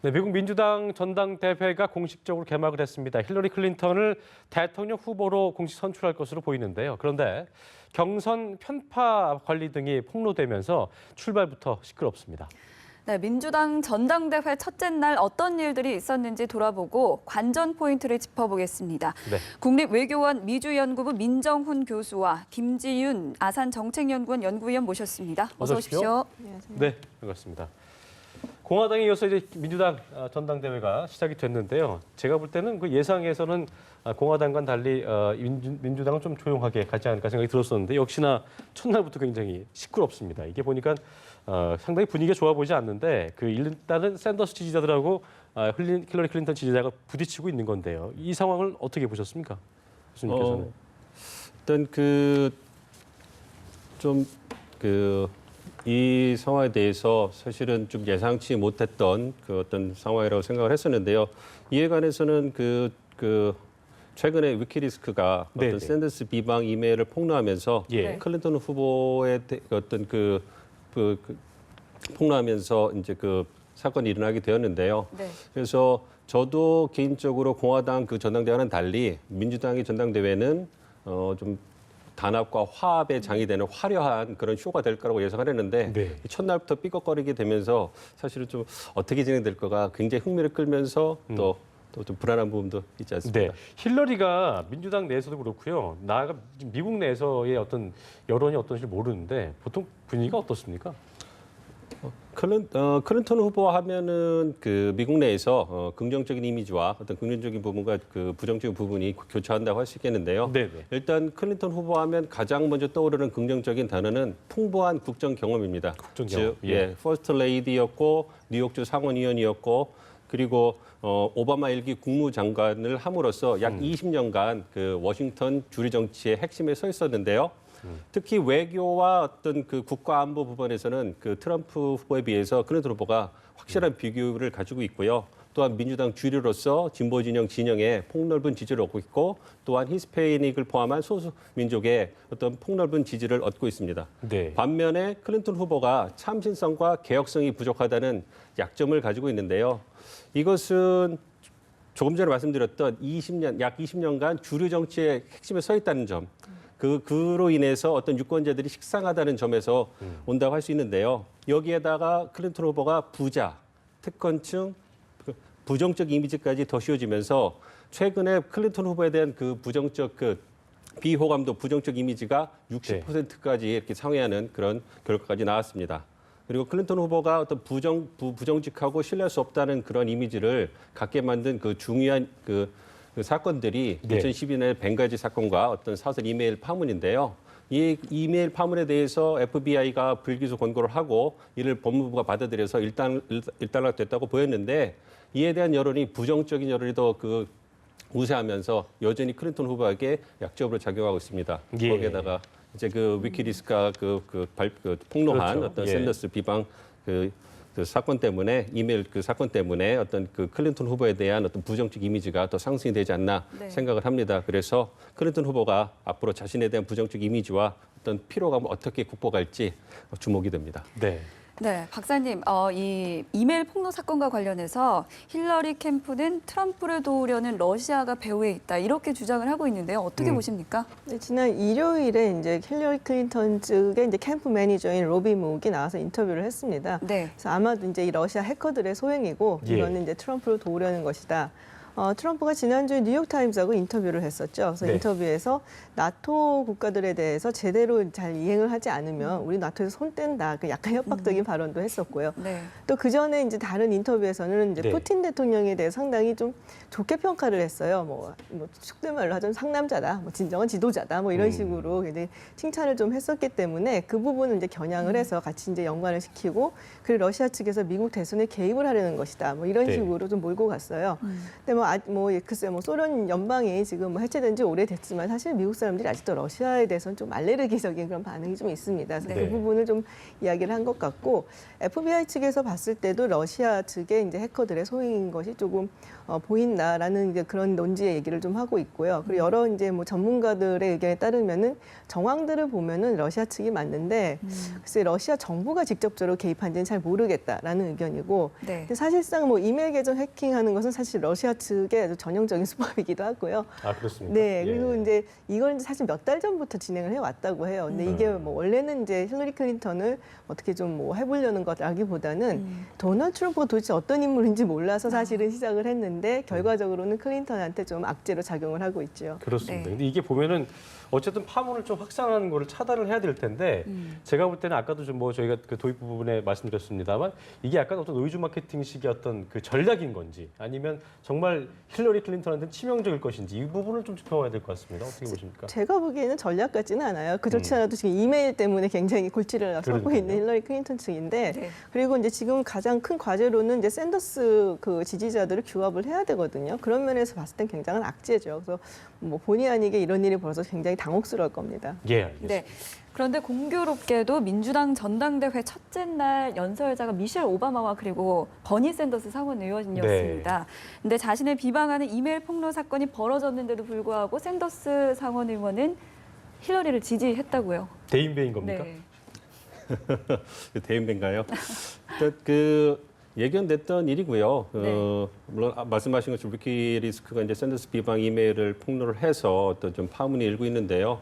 네, 미국 민주당 전당대회가 공식적으로 개막을 했습니다. 힐러리 클린턴을 대통령 후보로 공식 선출할 것으로 보이는데요. 그런데 경선 편파 관리 등이 폭로되면서 출발부터 시끄럽습니다. 네, 민주당 전당대회 첫째 날 어떤 일들이 있었는지 돌아보고 관전 포인트를 짚어보겠습니다. 네. 국립외교원 미주연구부 민정훈 교수와 김지윤 아산정책연구원 연구위원 모셨습니다. 어서 오십시오. 네, 반갑습니다. 공화당에 이어서 이제 민주당 전당대회가 시작이 됐는데요. 제가 볼 때는 그 예상에서는 공화당과는 달리 민주당은 좀 조용하게 가지 않을까 생각이 들었었는데 역시나 첫날부터 굉장히 시끄럽습니다. 이게 보니까 상당히 분위기가 좋아 보이지 않는데 일단은 샌더스 지지자들하고 힐러리 클린턴 지지자가 부딪히고 있는 건데요. 이 상황을 어떻게 보셨습니까? 교수님께서는. 일단 이 상황에 대해서 사실은 좀 예상치 못했던 그 어떤 상황이라고 생각을 했었는데요. 이에 관해서는 최근에 위키리스크가 어떤 샌더스 비방 이메일을 폭로하면서 클린턴 후보의 어떤 폭로하면서 이제 그 사건이 일어나게 되었는데요. 네. 그래서 저도 개인적으로 공화당 그 전당대회와는 달리 민주당의 전당대회는 좀 단합과 화합의 장이 되는 화려한 그런 쇼가 될 거라고 예상을 했는데 첫날부터 삐걱거리게 되면서 사실은 좀 어떻게 진행될까가 굉장히 흥미를 끌면서 또 좀 불안한 부분도 있지 않습니까? 네, 힐러리가 민주당 내에서도 그렇고요. 나아가 미국 내에서의 어떤 여론이 어떤지 모르는데 보통 분위기가 어떻습니까? 클린턴 후보와 하면은 그 미국 내에서 긍정적인 이미지와 어떤 긍정적인 부분과 그 부정적인 부분이 교차한다고 할 수 있겠는데요. 네네. 일단 클린턴 후보하면 가장 먼저 떠오르는 긍정적인 단어는 풍부한 국정 경험입니다. 국정 경험. 즉, 퍼스트 레이디였고 뉴욕주 상원의원이었고 그리고 오바마 1기 국무장관을 함으로써 약 20년간 그 워싱턴 주리 정치의 핵심에 서 있었는데요. 특히 외교와 어떤 그 국가안보 부분에서는 그 트럼프 후보에 비해서 클린턴 후보가 확실한 비교를 가지고 있고요. 또한 민주당 주류로서 진보 진영에 폭넓은 지지를 얻고 있고 또한 히스패닉을 포함한 소수 민족의 어떤 폭넓은 지지를 얻고 있습니다. 네. 반면에 클린턴 후보가 참신성과 개혁성이 부족하다는 약점을 가지고 있는데요. 이것은 조금 전에 말씀드렸던 약 20년간 주류 정치의 핵심에 서 있다는 점. 그로 인해서 어떤 유권자들이 식상하다는 점에서 온다고 할 수 있는데요. 여기에다가 클린턴 후보가 부자, 특권층, 부정적 이미지까지 더 씌워지면서 최근에 클린턴 후보에 대한 그 부정적 비호감도 부정적 이미지가 60%까지 이렇게 상회하는 그런 결과까지 나왔습니다. 그리고 클린턴 후보가 어떤 부정직하고 신뢰할 수 없다는 그런 이미지를 갖게 만든 그 중요한 그 사건들이 2012년의 벤가지 사건과 어떤 사설 이메일 파문인데요. 이 이메일 파문에 대해서 FBI가 불기소 권고를 하고 이를 법무부가 받아들여서 일단락됐다고 보였는데 이에 대한 여론이 부정적인 여론이 더 우세하면서 여전히 클린턴 후보에게 약점으로 작용하고 있습니다. 거기에다가 이제 위키리스크가 폭로한 어떤 샌더스 비방 그 사건 때문에 이메일 사건 때문에 어떤 클린턴 후보에 대한 어떤 부정적 이미지가 더 상승이 되지 않나 생각을 합니다. 그래서 클린턴 후보가 앞으로 자신에 대한 부정적 이미지와 어떤 피로감을 어떻게 극복할지 주목이 됩니다. 네, 박사님, 이 이메일 폭로 사건과 관련해서 힐러리 캠프는 트럼프를 도우려는 러시아가 배후에 있다 이렇게 주장을 하고 있는데요. 어떻게 보십니까? 네, 지난 일요일에 이제 힐러리 클린턴 측의 이제 캠프 매니저인 로비 무기 나와서 인터뷰를 했습니다. 그래서 아마도 이제 이 러시아 해커들의 소행이고 이거는 이제 트럼프를 도우려는 것이다. 트럼프가 지난주에 뉴욕타임스하고 인터뷰를 했었죠. 그래서 인터뷰에서 나토 국가들에 대해서 제대로 잘 이행을 하지 않으면 우리 나토에서 손 뗀다. 약간 협박적인 발언도 했었고요. 또 그 전에 이제 다른 인터뷰에서는 이제 푸틴 대통령에 대해 상당히 좀 좋게 평가를 했어요. 뭐 속된 말로 하자면 상남자다, 진정한 지도자다, 이런 식으로 굉장히 칭찬을 좀 했었기 때문에 그 부분은 이제 겨냥을 해서 같이 이제 연관을 시키고 그리고 러시아 측에서 미국 대선에 개입을 하려는 것이다. 이런 식으로 좀 몰고 갔어요. 근데 글쎄 소련 연방이 지금 해체된 지 오래됐지만 사실 미국 사람들이 아직도 러시아에 대해서는 좀 알레르기적인 그런 반응이 좀 있습니다. 그래서 네. 그 부분을 좀 이야기를 한 것 같고 FBI 측에서 봤을 때도 러시아 측의 이제 해커들의 소행인 것이 조금 보인다라는 이제 그런 논지의 얘기를 좀 하고 있고요. 그리고 여러 이제 전문가들의 의견에 따르면은 정황들을 보면은 러시아 측이 맞는데 글쎄 러시아 정부가 직접적으로 개입한지는 잘 모르겠다라는 의견이고 네. 근데 사실상 이메일 계정 해킹하는 것은 사실 러시아 측의 아주 전형적인 수법이기도 하고요. 아, 그렇습니까? 네, 그리고 예. 이제 이걸 이제 사실 몇 달 전부터 진행을 해왔다고 해요. 근데 이게 원래는 이제 힐러리 클린턴을 어떻게 좀 해보려는 것라기보다는 도널드 트럼프가 도대체 어떤 인물인지 몰라서 사실은 시작을 했는데 결과적으로는 클린턴한테 좀 악재로 작용을 하고 있죠. 그렇습니다. 네. 근데 이게 보면은 어쨌든 파문을 좀 확산하는 거를 차단을 해야 될 텐데 제가 볼 때는 아까도 좀 저희가 그 도입 부분에 말씀드렸습니다만 이게 약간 어떤 의주 마케팅식의 어떤 그 전략인 건지 아니면 정말 힐러리 클린턴한테는 치명적일 것인지 이 부분을 좀 짚어봐야 될 것 같습니다. 어떻게 보십니까? 제가 보기에는 전략 같지는 않아요. 그렇지 않아도 지금 이메일 때문에 굉장히 골치를 펴고 있는 힐러리 클린턴 측인데 네. 그리고 이제 지금 가장 큰 과제로는 이제 샌더스 그 지지자들을 규합을 해야 되거든요. 그런 면에서 봤을 땐 굉장한 악재죠. 그래서 본의 아니게 이런 일이 벌어서 굉장히 당혹스러울 겁니다. 예, 알겠습니다. 네. 그런데 공교롭게도 민주당 전당대회 첫째 날 연설자가 미셸 오바마와 그리고 버니 샌더스 상원 의원이었습니다. 근데 자신을 비방하는 이메일 폭로 사건이 벌어졌는데도 불구하고 샌더스 상원 의원은 힐러리를 지지했다고요. 대인배인 겁니까? 네. 대인배인가요? 예견됐던 일이고요. 네. 물론 말씀하신 것처럼 위키리스크가 이제 샌더스 비방 이메일을 폭로를 해서 어떤 좀 파문이 일고 있는데요.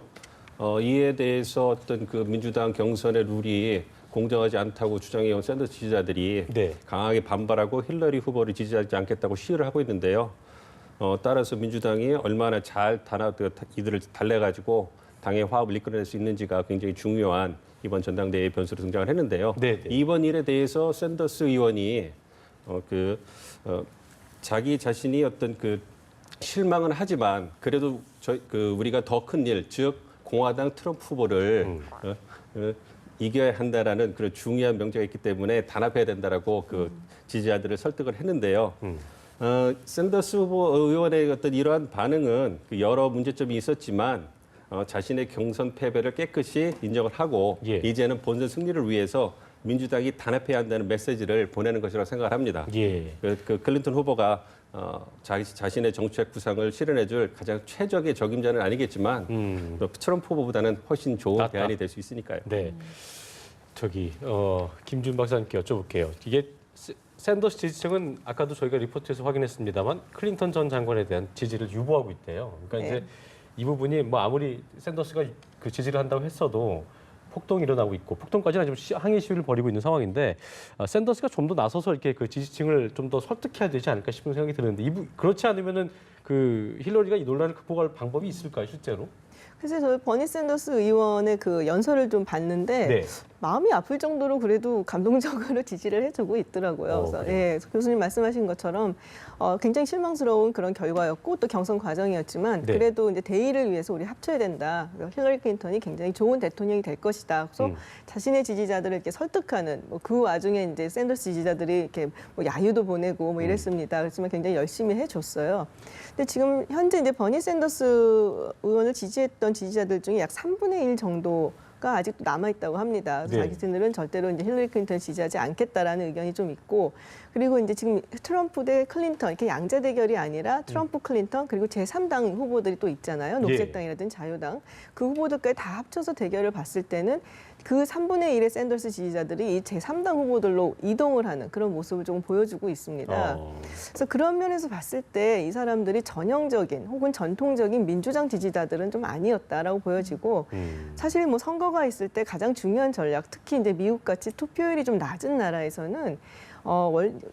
이에 대해서 어떤 그 민주당 경선의 룰이 공정하지 않다고 주장해온 샌더스 지지자들이 네. 강하게 반발하고 힐러리 후보를 지지하지 않겠다고 시위를 하고 있는데요. 따라서 민주당이 얼마나 잘 이들을 달래가지고 당의 화합을 이끌어낼 수 있는지가 굉장히 중요한 이번 전당대회 변수로 등장을 했는데요. 네네. 이번 일에 대해서 샌더스 의원이 자기 자신이 어떤 그 실망은 하지만 그래도 우리가 더 큰 일, 즉 공화당 트럼프 후보를 이겨야 한다라는 그런 중요한 명제가 있기 때문에 단합해야 된다라고 그 지지자들을 설득을 했는데요. 샌더스 후보 의원의 어떤 이러한 반응은 그 여러 문제점이 있었지만 자신의 경선 패배를 깨끗이 인정을 하고 예. 이제는 본선 승리를 위해서 민주당이 단합해야 한다는 메시지를 보내는 것이라고 생각을 합니다. 예. 그 클린턴 후보가 자신의 정책 구상을 실현해줄 가장 최적의 적임자는 아니겠지만 또 트럼프 후보보다는 훨씬 좋은 낫다. 대안이 될 수 있으니까요. 네. 김준 박사님께 여쭤볼게요. 이게 샌더스 지지층은 아까도 저희가 리포트에서 확인했습니다만 클린턴 전 장관에 대한 지지를 유보하고 있대요. 그러니까 네. 이제 이 부분이 아무리 샌더스가 그 지지를 한다고 했어도 폭동이 일어나고 있고 폭동까지는 아니지만 항의 시위를 벌이고 있는 상황인데 샌더스가 좀 더 나서서 이렇게 그 지지층을 좀 더 설득해야 되지 않을까 싶은 생각이 드는데 그렇지 않으면은 그 힐러리가 이 논란을 극복할 방법이 있을까요, 실제로? 그래서 저 버니 샌더스 의원의 그 연설을 좀 봤는데 네. 마음이 아플 정도로 그래도 감동적으로 지지를 해주고 있더라고요. 그래서 그래요? 교수님 말씀하신 것처럼 굉장히 실망스러운 그런 결과였고 또 경선 과정이었지만 네. 그래도 이제 대의를 위해서 우리 합쳐야 된다. 힐러리 클린턴이 굉장히 좋은 대통령이 될 것이다. 그래서 자신의 지지자들을 이렇게 설득하는 그 와중에 이제 샌더스 지지자들이 이렇게 야유도 보내고 이랬습니다. 그렇지만 굉장히 열심히 해줬어요. 근데 지금 현재 이제 버니 샌더스 의원을 지지했던 지지자들 중에 약 3분의 1 정도가 아직도 남아있다고 합니다. 그래서 네. 자기들은 절대로 이제 힐러리 클린턴을 지지하지 않겠다라는 의견이 좀 있고 그리고 이제 지금 트럼프 대 클린턴 이렇게 양자 대결이 아니라 트럼프 클린턴 그리고 제3당 후보들이 또 있잖아요. 녹색당이라든지 자유당 그 후보들까지 다 합쳐서 대결을 봤을 때는 그 3분의 1의 샌더스 지지자들이 이 제3당 후보들로 이동을 하는 그런 모습을 조금 보여주고 있습니다. 그래서 그런 면에서 봤을 때 이 사람들이 전형적인 혹은 전통적인 민주당 지지자들은 좀 아니었다라고 보여지고 사실 선거가 있을 때 가장 중요한 전략 특히 이제 미국같이 투표율이 좀 낮은 나라에서는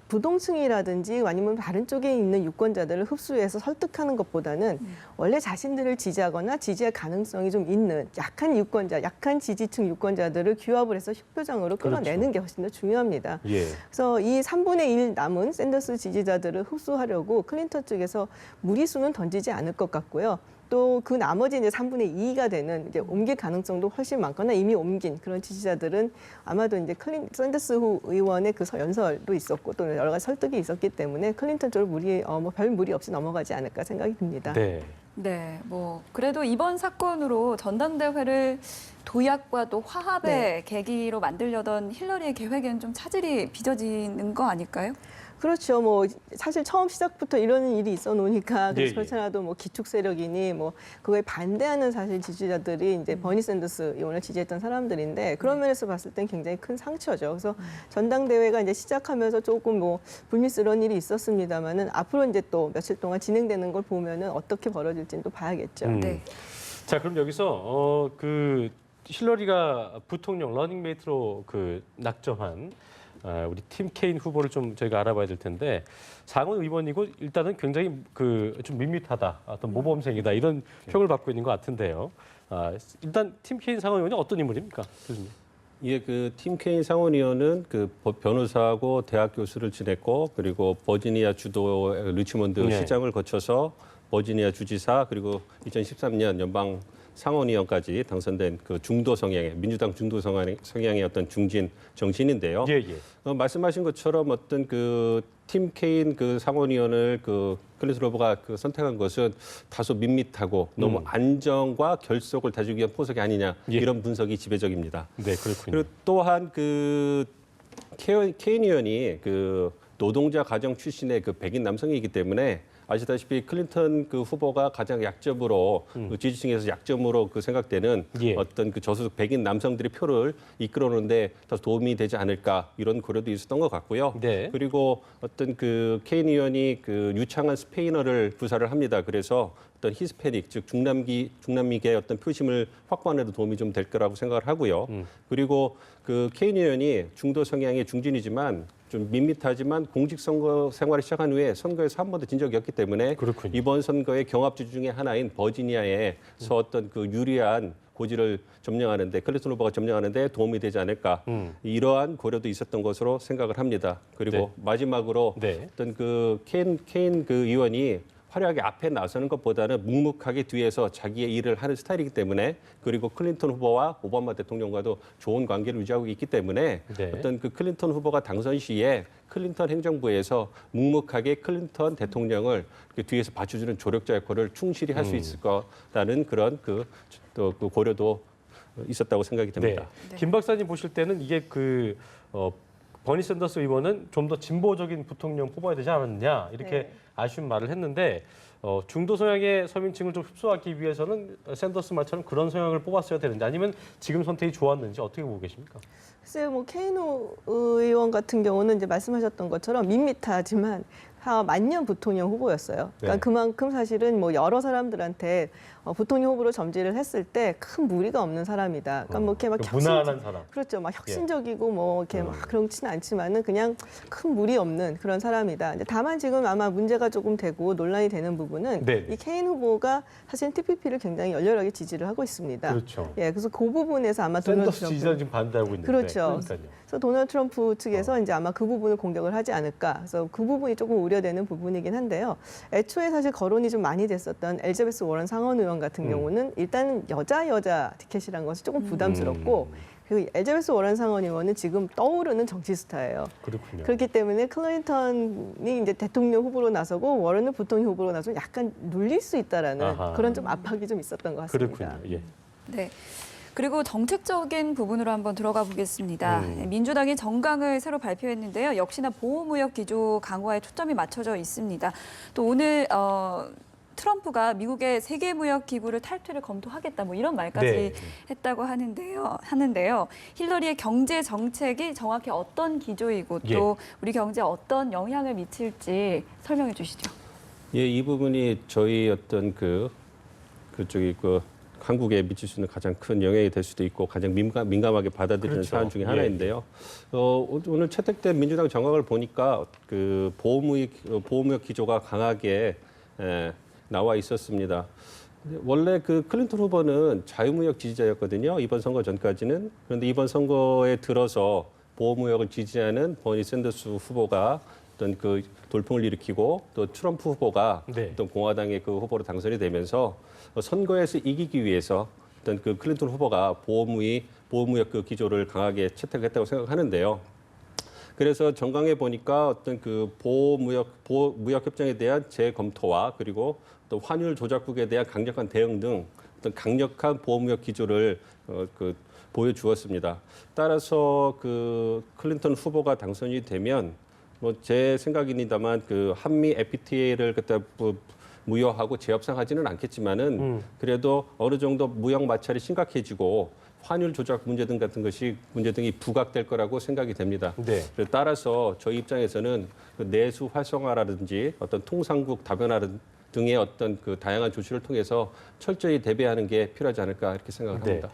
부동층이라든지 아니면 다른 쪽에 있는 유권자들을 흡수해서 설득하는 것보다는 원래 자신들을 지지하거나 지지할 가능성이 좀 있는 약한 유권자, 약한 지지층 유권자들을 규합을 해서 혁표장으로 끌어내는 게 훨씬 더 중요합니다. 예. 그래서 이 3분의 1 남은 샌더스 지지자들을 흡수하려고 클린턴 쪽에서 무리수는 던지지 않을 것 같고요. 또 그 나머지 이제 3분의 2가 되는 이제 옮길 가능성도 훨씬 많거나 이미 옮긴 그런 지지자들은 아마도 이제 샌더스 후 의원의 그 연설도 있었고 또 여러 가지 설득이 있었기 때문에 클린턴 쪽으로 별 무리 없이 넘어가지 않을까 생각이 듭니다. 네. 네, 뭐 그래도 이번 사건으로 전당대회를 도약과 또 화합의 계기로 만들려던 힐러리의 계획에는 좀 차질이 빚어지는 거 아닐까요? 그렇죠. 뭐 사실 처음 시작부터 이런 일이 있어 놓으니까 예, 예. 그렇잖아도 뭐 기축 세력이니 뭐 그거에 반대하는 사실 지지자들이 이제 버니 샌더스 의원을 지지했던 사람들인데 그런 면에서 봤을 땐 굉장히 큰 상처죠. 그래서 전당대회가 이제 시작하면서 조금 뭐 불미스러운 일이 있었습니다만은 앞으로 이제 또 며칠 동안 진행되는 걸 보면은 어떻게 벌어질지는 또 봐야겠죠. 네. 자, 그럼 여기서 그 힐러리가 부통령 러닝메이트로 그 낙점한 우리 팀 케인 후보를 좀 저희가 알아봐야 될 텐데 상원 의원이고 일단은 굉장히 그 좀 밋밋하다, 어떤 모범생이다 이런 평을 받고 있는 것 같은데요. 일단 팀 케인 상원 의원이 어떤 인물입니까, 교수님? 예, 그 팀 케인 상원의원은 그 변호사하고 대학 교수를 지냈고 그리고 버지니아 주도 리치몬드 네. 시장을 거쳐서 버지니아 주지사 그리고 2013년 연방 상원의원까지 당선된 그 중도 성향의 민주당 중도 성향의 어떤 중진 정치인인데요. 예, 예. 말씀하신 것처럼 어떤 그 팀 케인 그 상원의원을 그 클린턴 후보가 그 선택한 것은 다소 밋밋하고 너무 안정과 결속을 다지기 위한 포석이 아니냐 예. 이런 분석이 지배적입니다. 네, 그렇군요. 그리고 또한 그 케인 의원이 그 노동자 가정 출신의 그 백인 남성이기 때문에 아시다시피 클린턴 그 후보가 가장 약점으로 그 지지층에서 약점으로 그 생각되는 예. 어떤 그 저소득 백인 남성들의 표를 이끌어오는데 더 도움이 되지 않을까 이런 고려도 있었던 것 같고요. 네. 그리고 어떤 그 케인 의원이 그 유창한 스페인어를 구사를 합니다. 그래서 어떤 히스패닉 즉 중남미계의 어떤 표심을 확보하는 데 도움이 좀 될 거라고 생각을 하고요. 그리고 그 케인 의원이 중도 성향의 중진이지만 좀 밋밋하지만 공직선거 생활을 시작한 후에 선거에서 한 번도 진 적이 없기 때문에 그렇군요. 이번 선거의 경합주 중에 하나인 버지니아에서 어떤 그 유리한 고지를 점령하는데 클린턴 후보가 점령하는데 도움이 되지 않을까 이러한 고려도 있었던 것으로 생각을 합니다. 그리고 네. 마지막으로 네. 어떤 그 케인 그 의원이 화려하게 앞에 나서는 것보다는 묵묵하게 뒤에서 자기의 일을 하는 스타일이기 때문에 그리고 클린턴 후보와 오바마 대통령과도 좋은 관계를 유지하고 있기 때문에 네. 어떤 그 클린턴 후보가 당선 시에 클린턴 행정부에서 묵묵하게 클린턴 대통령을 그 뒤에서 받쳐주는 조력자 역할을 충실히 할 수 있을 거라는 그런 또 그 고려도 있었다고 생각이 됩니다. 네. 김 박사님 보실 때는 이게 버니 샌더스 의원은 좀 더 진보적인 부통령 뽑아야 되지 않았느냐 이렇게 네. 아쉬운 말을 했는데 중도 성향의 서민층을 좀 흡수하기 위해서는 샌더스 말처럼 그런 성향을 뽑았어야 되는지 아니면 지금 선택이 좋았는지 어떻게 보고 계십니까? 글쎄요, 뭐 케인 의원 같은 경우는 이제 말씀하셨던 것처럼 밋밋하지만 만년 부통령 후보였어요. 그러니까 네. 그만큼 사실은 뭐 여러 사람들한테 부통령 후보로 점지를 했을 때 큰 무리가 없는 사람이다. 그러니까 뭐 이렇게 막 무난한 사람. 그렇죠. 막 혁신적이고 뭐 이렇게 막 그렇지는 않지만은 그냥 큰 무리 없는 그런 사람이다. 이제 다만 지금 아마 문제가 조금 되고 논란이 되는 부분은 네. 이 케인 후보가 사실 TPP를 굉장히 열렬하게 지지를 하고 있습니다. 그렇죠. 예, 그래서 그 부분에서 아마 도널드 샌더스 지지자는 지금 반대하고 있는데. 그렇죠. 그러니까요. 그래서 도널드 트럼프 측에서 이제 아마 그 부분을 공격을 하지 않을까. 그래서 그 부분이 조금 우려되는 부분이긴 한데요. 애초에 사실 거론이 좀 많이 됐었던 엘자베스 워런 상원 의원 같은 경우는 일단 여자 티켓이란 것이 조금 부담스럽고 그리고 엘자베스 워런 상원 의원은 지금 떠오르는 정치 스타예요. 그렇군요. 그렇기 때문에 클린턴이 이제 대통령 후보로 나서고 워런은 부통령 후보로 나서면 약간 눌릴 수 있다라는 아하. 그런 좀 압박이 좀 있었던 것 같습니다. 그렇군요. 예. 네. 그리고 정책적인 부분으로 한번 들어가 보겠습니다. 민주당이 정강을 새로 발표했는데요. 역시나 보호무역 기조 강화에 초점이 맞춰져 있습니다. 또 오늘 트럼프가 미국의 세계무역기구를 탈퇴를 검토하겠다 뭐 이런 말까지 네. 했다고 하는데요. 힐러리의 경제 정책이 정확히 어떤 기조이고 또 예. 우리 경제에 어떤 영향을 미칠지 설명해 주시죠. 예, 이 부분이 저희 어떤 그쪽이 한국에 미칠 수 있는 가장 큰 영향이 될 수도 있고 가장 민감하게 받아들이는 그렇죠. 사안 중에 예. 하나인데요. 오늘 채택된 민주당 정책을 보니까 그 보호무역 기조가 강하게 나와 있었습니다. 원래 그 클린턴 후보는 자유무역 지지자였거든요. 이번 선거 전까지는. 그런데 이번 선거에 들어서 보호무역을 지지하는 버니 샌더스 후보가 어떤 그 돌풍을 일으키고 또 트럼프 후보가 네. 어떤 공화당의 그 후보로 당선이 되면서 선거에서 이기기 위해서 어떤 그 클린턴 후보가 보호무역 그 기조를 강하게 채택했다고 생각하는데요. 그래서 정강에 보니까 어떤 그 무역 협정에 대한 재검토와 그리고 또 환율 조작국에 대한 강력한 대응 등 어떤 강력한 보호무역 기조를 보여주었습니다. 따라서 그 클린턴 후보가 당선이 되면 뭐 제 생각입니다만 그 한미 FTA를 그때 무효하고 재협상하지는 않겠지만은 그래도 어느 정도 무역 마찰이 심각해지고 환율 조작 문제 등이 부각될 거라고 생각이 됩니다. 네. 따라서 저희 입장에서는 그 내수 활성화라든지 어떤 통상국 다변화 등의 어떤 그 다양한 조치를 통해서 철저히 대비하는 게 필요하지 않을까 이렇게 생각을 합니다.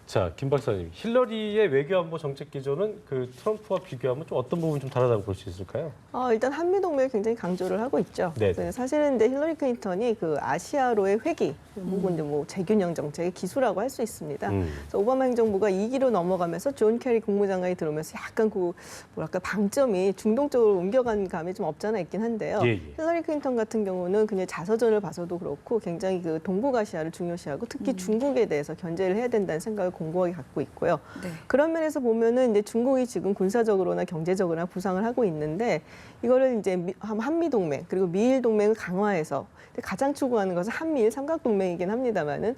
자, 김 박사님, 힐러리의 외교안보 정책 기조는 그 트럼프와 비교하면 좀 어떤 부분 좀 다르다고 볼 수 있을까요? 일단 한미 동맹을 굉장히 강조를 하고 있죠. 사실은 이제 힐러리 클린턴이 그 아시아로의 회귀 혹은 이제 뭐 재균형 정책의 기수라고 할 수 있습니다. 그래서 오바마 행정부가 2기로 넘어가면서 존 캐리 국무장관이 들어오면서 약간 그 뭐랄까 방점이 중동 쪽으로 옮겨간 감이 좀 없잖아 있긴 한데요. 힐러리 클린턴 같은 경우는 그냥 자서전을 봐서도 그렇고 굉장히 그 동북아시아를 중요시하고 특히 중국에 대해서 견제를 해야 된다는 생각을 공고하게 갖고 있고요. 그런 면에서 보면은 이제 중국이 지금 군사적으로나 경제적으로나 부상을 하고 있는데 이거를 이제 한미 동맹 그리고 미일 동맹을 강화해서 가장 추구하는 것은 한미일 삼각 동맹이긴 합니다만은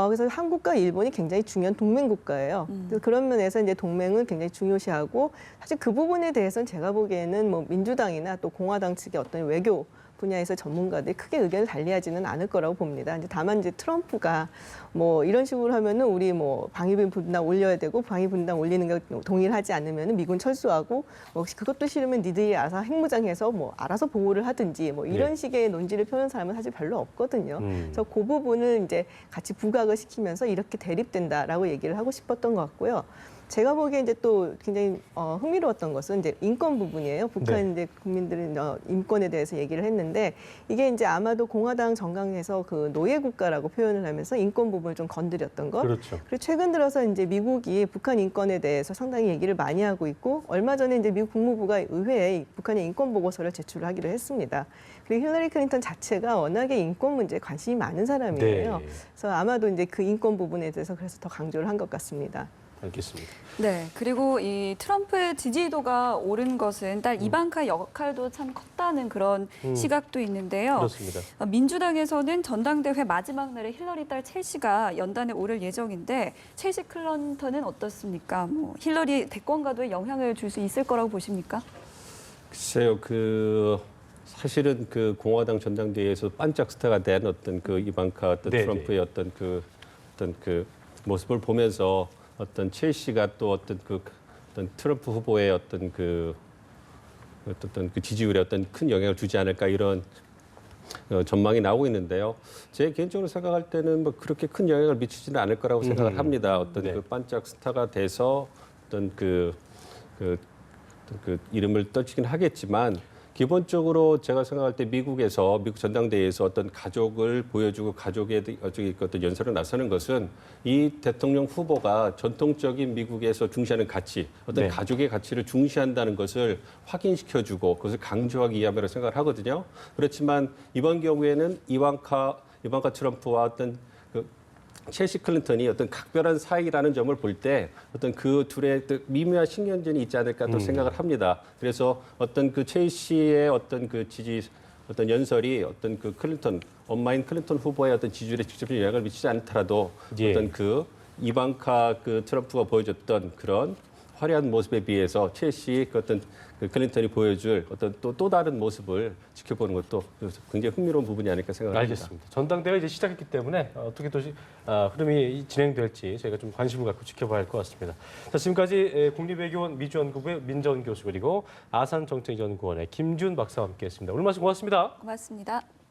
그래서 한국과 일본이 굉장히 중요한 동맹 국가예요. 그래서 그런 면에서 이제 동맹을 굉장히 중요시하고 사실 그 부분에 대해서는 제가 보기에는 뭐 민주당이나 또 공화당 측의 어떤 외교 분야에서 전문가들이 크게 의견을 달리하지는 않을 거라고 봅니다. 이제 다만 이제 트럼프가 뭐 이런 식으로 하면은 우리 뭐 방위비 분담 올려야 되고 방위 분담 올리는 거 동의를 하지 않으면은 미군 철수하고 뭐 혹시 그것도 싫으면 니들이 알아서 핵무장해서 뭐 알아서 보호를 하든지 뭐 이런 식의 논지를 펴는 사람은 사실 별로 없거든요. 그래서 그 부분을 이제 같이 부각을 시키면서 이렇게 대립된다라고 얘기를 하고 싶었던 것 같고요. 제가 보기에 이제 또 굉장히 흥미로웠던 것은 이제 인권 부분이에요. 북한 이제 국민들은 인권에 대해서 얘기를 했는데 이게 이제 아마도 공화당 정강에서 그 노예 국가라고 표현을 하면서 인권 부분을 좀 건드렸던 것. 그렇죠. 그리고 최근 들어서 이제 미국이 북한 인권에 대해서 상당히 얘기를 많이 하고 있고 얼마 전에 이제 미국 국무부가 의회에 북한의 인권 보고서를 제출하기로 했습니다. 그리고 힐러리 클린턴 자체가 워낙에 인권 문제에 관심이 많은 사람이에요. 그래서 아마도 이제 그 인권 부분에 대해서 그래서 더 강조를 한 것 같습니다. 알겠습니다. 네, 그리고 이 트럼프의 지지도가 오른 것은 딸 이방카의 역할도 참 컸다는 그런 시각도 있는데요. 그렇습니다. 민주당에서는 전당대회 마지막 날에 힐러리 딸 첼시가 연단에 오를 예정인데 첼시 클린턴은 어떻습니까? 뭐 힐러리 대권 가도에 영향을 줄 수 있을 거라고 보십니까? 글쎄요, 사실은 그 공화당 전당대회에서 반짝 스타가 된 어떤 그 이방카 트럼프의 어떤 그 모습을 보면서 어떤 첼시가 또 어떤 트럼프 후보의 어떤 그 지지율에 어떤 큰 영향을 주지 않을까 이런 전망이 나오고 있는데요. 제 개인적으로 생각할 때는 뭐 그렇게 큰 영향을 미치지는 않을 거라고 생각을 합니다. 어떤 그 반짝 스타가 돼서 어떤 그 이름을 떨치긴 하겠지만 기본적으로 제가 생각할 때 미국 전당대회에서 어떤 가족을 보여주고 가족의 어떤 연설을 나서는 것은 이 대통령 후보가 전통적인 미국에서 중시하는 가치, 어떤 가족의 가치를 중시한다는 것을 확인시켜주고 그것을 강조하기 위함이라고 생각을 하거든요. 그렇지만 이번 경우에는 이방카 트럼프와 어떤 첼시 클린턴이 어떤 각별한 사이라는 점을 볼 때 어떤 그 둘의 미묘한 신경전이 있지 않을까 또 생각을 합니다. 그래서 어떤 그 첼시의 어떤 그 어떤 연설이 어떤 그 엄마인 클린턴 후보의 어떤 지지율에 직접적인 영향을 미치지 않더라도 어떤 그 이방카 트럼프가 보여줬던 그런 화려한 모습에 비해서 첼시 어떤 클린턴이 보여줄 어떤 또 다른 모습을 지켜보는 것도 굉장히 흥미로운 부분이 아닐까 생각합니다. 알겠습니다. 전당대회가 이제 시작했기 때문에 어떻게 또 흐름이 진행될지 저희가 좀 관심을 갖고 지켜봐야 할 것 같습니다. 자, 지금까지 국립외교원 미주연구부의 민정 교수 그리고 아산정책연구원의 김준 박사와 함께했습니다. 오늘 말씀 고맙습니다. 고맙습니다.